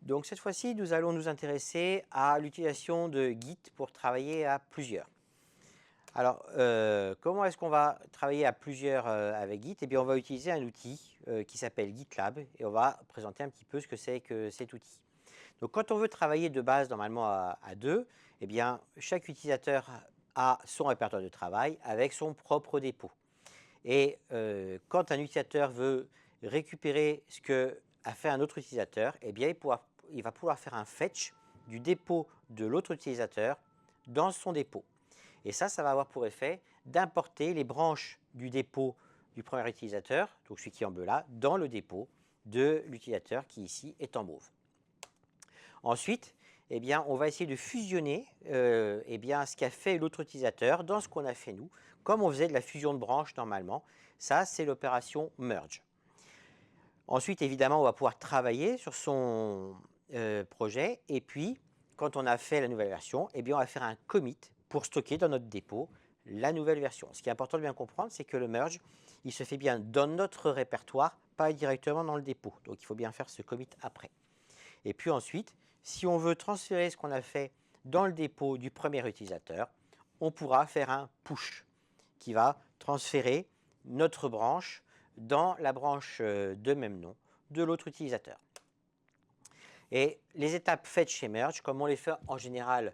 Donc cette fois-ci, nous allons nous intéresser à l'utilisation de Git pour travailler à plusieurs. Alors, comment est-ce qu'on va travailler à plusieurs avec Git? Eh bien, on va utiliser un outil qui s'appelle GitLab et on va présenter un petit peu ce que c'est que cet outil. Donc, quand on veut travailler de base normalement à deux, eh bien, chaque utilisateur a son répertoire de travail avec son propre dépôt. Et quand un utilisateur veut récupérer ce que a fait un autre utilisateur, eh bien, il va pouvoir faire un fetch du dépôt de l'autre utilisateur dans son dépôt. Et ça va avoir pour effet d'importer les branches du dépôt du premier utilisateur, donc celui qui est en bleu là, dans le dépôt de l'utilisateur qui ici est en mauve. Ensuite, eh bien, on va essayer de fusionner ce qu'a fait l'autre utilisateur dans ce qu'on a fait nous, comme on faisait de la fusion de branches normalement. Ça, c'est l'opération merge. Ensuite, évidemment, on va pouvoir travailler sur son projet. Et puis, quand on a fait la nouvelle version, eh bien, on va faire un commit pour stocker dans notre dépôt la nouvelle version. Ce qui est important de bien comprendre, c'est que le merge, il se fait bien dans notre répertoire, pas directement dans le dépôt. Donc, il faut bien faire ce commit après. Et puis ensuite, si on veut transférer ce qu'on a fait dans le dépôt du premier utilisateur, on pourra faire un push qui va transférer notre branche dans la branche de même nom de l'autre utilisateur. Et les étapes fetch et merge, comme on les fait en général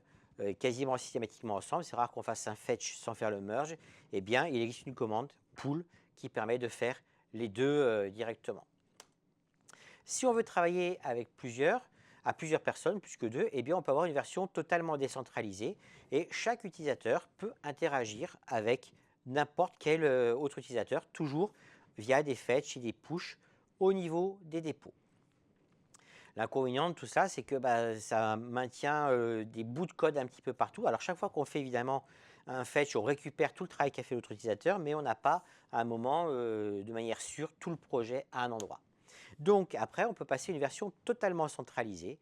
quasiment systématiquement ensemble, c'est rare qu'on fasse un fetch sans faire le merge, eh bien il existe une commande pull qui permet de faire les deux directement. Si on veut travailler avec à plusieurs personnes, plus que deux, eh bien on peut avoir une version totalement décentralisée et chaque utilisateur peut interagir avec n'importe quel autre utilisateur, toujours via des fetch et des push au niveau des dépôts. L'inconvénient de tout ça, c'est que ça maintient des bouts de code un petit peu partout. Alors chaque fois qu'on fait évidemment un fetch, on récupère tout le travail qu'a fait l'autre utilisateur, mais on n'a pas à un moment, de manière sûre, tout le projet à un endroit. Donc après, on peut passer à une version totalement centralisée.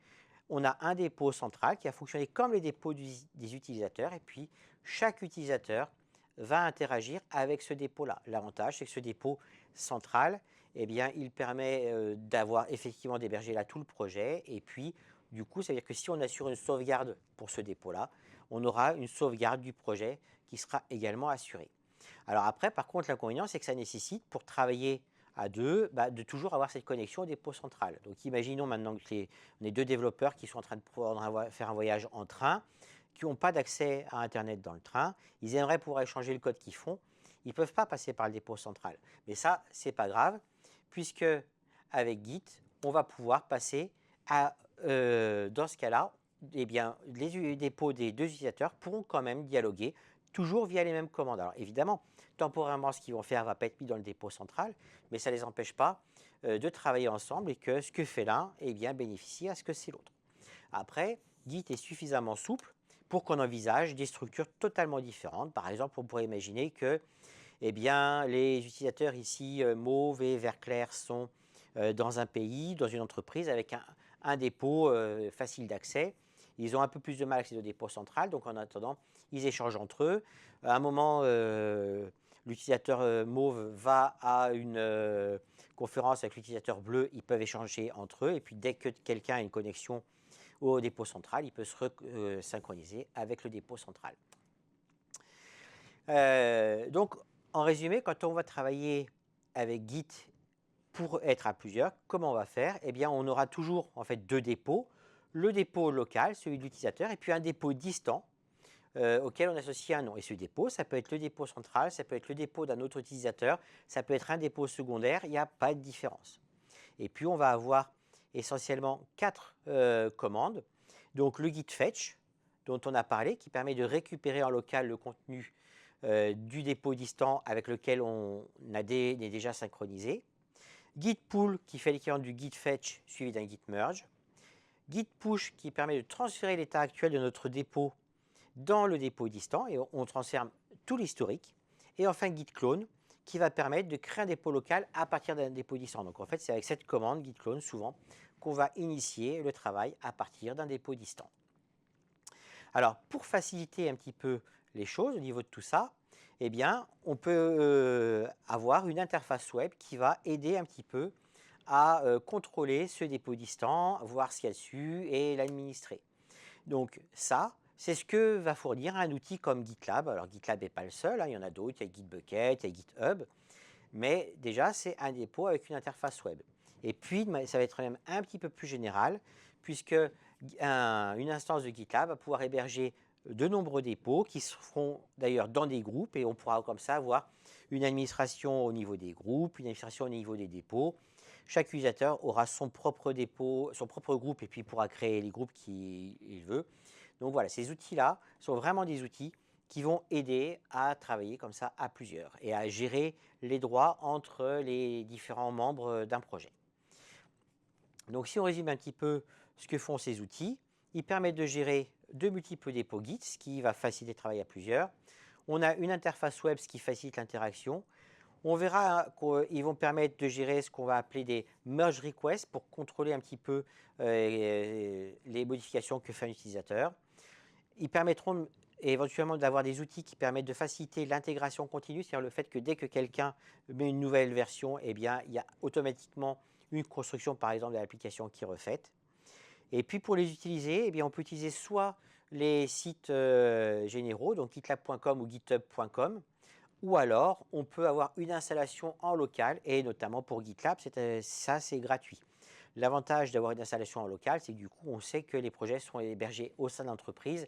On a un dépôt central qui a fonctionné comme les dépôts des utilisateurs et puis chaque utilisateur va interagir avec ce dépôt-là. L'avantage, c'est que ce dépôt central, eh bien, il permet d'avoir effectivement d'héberger là tout le projet et puis du coup, ça veut dire que si on assure une sauvegarde pour ce dépôt-là, on aura une sauvegarde du projet qui sera également assurée. Alors après, par contre, l'inconvénient, c'est que ça nécessite, pour travailler à deux, de toujours avoir cette connexion au dépôt central. Donc imaginons maintenant que on est deux développeurs qui sont en train de faire un voyage en train, qui n'ont pas d'accès à Internet dans le train, ils aimeraient pouvoir échanger le code qu'ils font, ils ne peuvent pas passer par le dépôt central. Mais ça, ce n'est pas grave, puisque avec Git, on va pouvoir passer dans ce cas-là, eh bien, les dépôts des deux utilisateurs pourront quand même dialoguer toujours via les mêmes commandes. Alors évidemment, temporairement, ce qu'ils vont faire ne va pas être mis dans le dépôt central, mais ça ne les empêche pas de travailler ensemble et que ce que fait l'un bénéficie à ce que c'est l'autre. Après, Git est suffisamment souple pour qu'on envisage des structures totalement différentes. Par exemple, on pourrait imaginer que les utilisateurs ici, mauve et vert clair, sont dans un pays, dans une entreprise, avec un dépôt facile d'accès. Ils ont un peu plus de mal à accéder au dépôt central, donc en attendant, ils échangent entre eux. À un moment, l'utilisateur mauve va à une conférence avec l'utilisateur bleu, ils peuvent échanger entre eux, et puis dès que quelqu'un a une connexion au dépôt central, il peut se synchroniser avec le dépôt central. Donc, en résumé, quand on va travailler avec Git pour être à plusieurs, comment on va faire? Eh bien, on aura toujours en fait deux dépôts. Le dépôt local, celui de l'utilisateur, et puis un dépôt distant auquel on associe un nom. Et ce dépôt, ça peut être le dépôt central, ça peut être le dépôt d'un autre utilisateur, ça peut être un dépôt secondaire, il n'y a pas de différence. Et puis, on va avoir essentiellement quatre commandes. Donc, le git fetch, dont on a parlé, qui permet de récupérer en local le contenu du dépôt distant avec lequel on est déjà synchronisé. Git pull, qui fait l'équivalent du git fetch suivi d'un git merge. Git push, qui permet de transférer l'état actuel de notre dépôt dans le dépôt distant et on transfère tout l'historique. Et enfin, git clone, qui va permettre de créer un dépôt local à partir d'un dépôt distant. Donc en fait, c'est avec cette commande git clone souvent qu'on va initier le travail à partir d'un dépôt distant. Alors pour faciliter un petit peu les choses au niveau de tout ça, on peut avoir une interface web qui va aider un petit peu à contrôler ce dépôt distant, voir ce qu'il y a dessus et l'administrer. Donc ça, c'est ce que va fournir un outil comme GitLab. Alors GitLab n'est pas le seul, hein, il y en a d'autres, il y a Gitbucket, il y a GitHub, mais déjà c'est un dépôt avec une interface web. Et puis ça va être même un petit peu plus général, puisque une instance de GitLab va pouvoir héberger de nombreux dépôts qui se feront d'ailleurs dans des groupes, et on pourra comme ça avoir une administration au niveau des groupes, une administration au niveau des dépôts. Chaque utilisateur aura son propre dépôt, son propre groupe, et puis pourra créer les groupes qu'il veut. Donc voilà, ces outils-là sont vraiment des outils qui vont aider à travailler comme ça à plusieurs et à gérer les droits entre les différents membres d'un projet. Donc si on résume un petit peu ce que font ces outils, ils permettent de gérer de multiples dépôts Git, ce qui va faciliter le travail à plusieurs. On a une interface web, ce qui facilite l'interaction. On verra qu'ils vont permettre de gérer ce qu'on va appeler des merge requests pour contrôler un petit peu les modifications que fait un utilisateur. Ils permettront éventuellement d'avoir des outils qui permettent de faciliter l'intégration continue, c'est-à-dire le fait que dès que quelqu'un met une nouvelle version, eh bien, il y a automatiquement une construction, par exemple, de l'application qui est refaite. Et puis pour les utiliser, eh bien, on peut utiliser soit les sites généraux, donc gitlab.com ou github.com, ou alors on peut avoir une installation en local, et notamment pour GitLab, ça c'est gratuit. L'avantage d'avoir une installation en local, c'est que du coup on sait que les projets sont hébergés au sein de l'entreprise,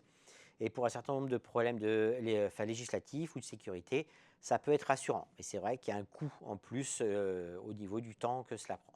et pour un certain nombre de problèmes législatifs ou de sécurité, ça peut être rassurant. Mais c'est vrai qu'il y a un coût en plus au niveau du temps que cela prend.